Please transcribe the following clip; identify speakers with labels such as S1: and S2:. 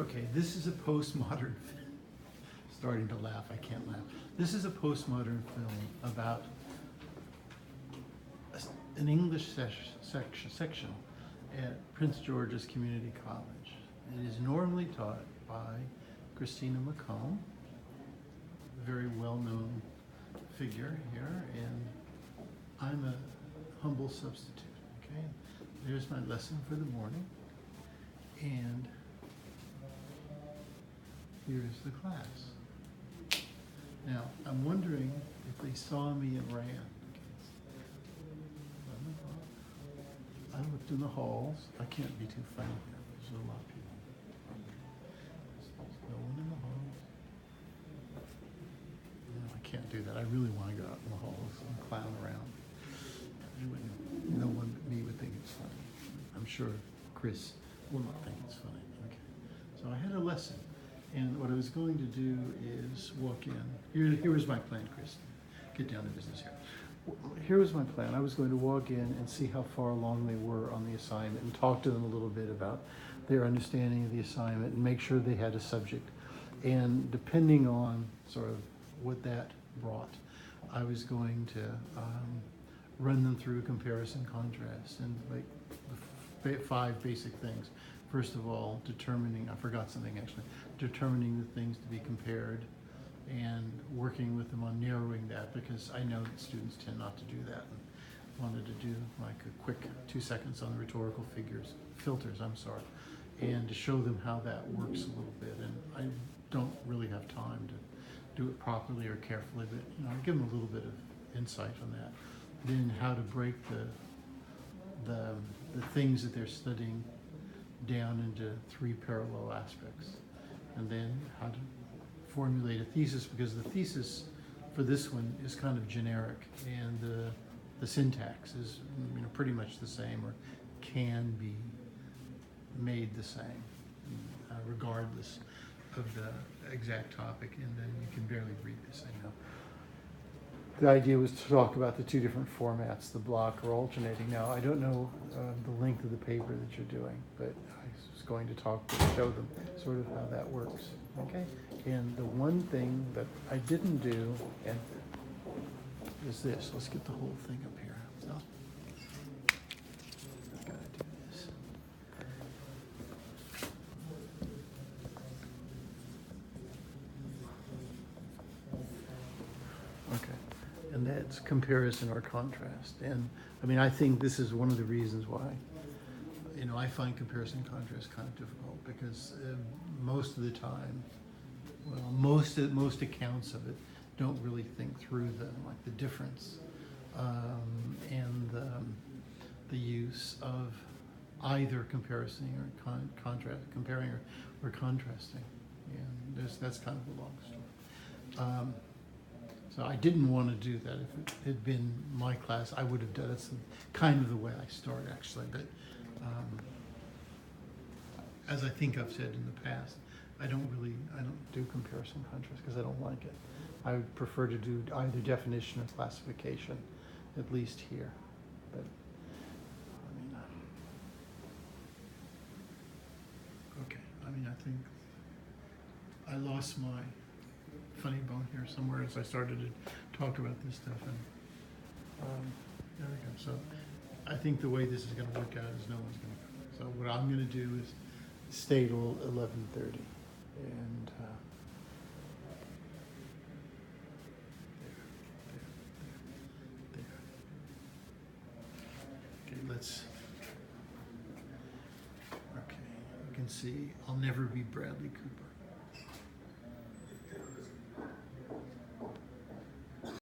S1: Okay, this is a postmodern, starting to laugh, I can't laugh. This is a postmodern film about an English section at Prince George's Community College. It is normally taught by Christina McComb, a very well-known figure here, and I'm a humble substitute, okay? There's my lesson for the morning, and here's the class. Now, I'm wondering if they saw me and ran. I looked in the halls. I can't be too funny here. There's a lot of people. There's no one in the halls. No, I can't do that. I really want to go out in the halls and clown around. No one but me would think it's funny. I'm sure Chris will not think it's funny. Okay. So I had a lesson. And what I was going to do is walk in. Here was my plan, Chris. Get down to business here. Here was my plan. I was going to walk in and see how far along they were on the assignment and talk to them a little bit about their understanding of the assignment and make sure they had a subject. And depending on sort of what that brought, I was going to run them through comparison contrast and like the 5 basic things. First of all, determining, I forgot something actually, determining the things to be compared and working with them on narrowing that, because I know that students tend not to do that, and wanted to do like a quick 2 seconds on the rhetorical filters, and to show them how that works a little bit. And I don't really have time to do it properly or carefully, but you know, I give them a little bit of insight on that. Then how to break the things that they're studying down into 3 parallel aspects, and then how to formulate a thesis, because the thesis for this one is kind of generic, and the syntax is, you know, pretty much the same, or can be made the same, regardless of the exact topic. And then you can barely read this, I know. The idea was to talk about the 2 different formats, the block or alternating. Now, I don't know the length of the paper that you're doing, but I was going to show them sort of how that works, okay? And the one thing that I didn't do is this. Let's get the whole thing up here. So, I gotta do this. Okay. And that's comparison or contrast. And I mean, I think this is one of the reasons why, you know, I find comparison and contrast kind of difficult, because most of the time, well, most accounts of it don't really think through the difference and the use of either comparison or comparing or contrasting. And that's kind of a long story. So I didn't want to do that. If it had been my class, I would have done it. That's kind of the way I start, actually. But as I think I've said in the past, I don't do comparison contrast because I don't like it. I would prefer to do either definition or classification, at least here. But I mean, okay. I mean, I think I lost my funny bone here somewhere as I started to talk about this stuff, and there we go. So I think the way this is going to work out is no one's going to. So what I'm going to do is stay till 11:30, and there. Okay, okay, you can see I'll never be Bradley Cooper.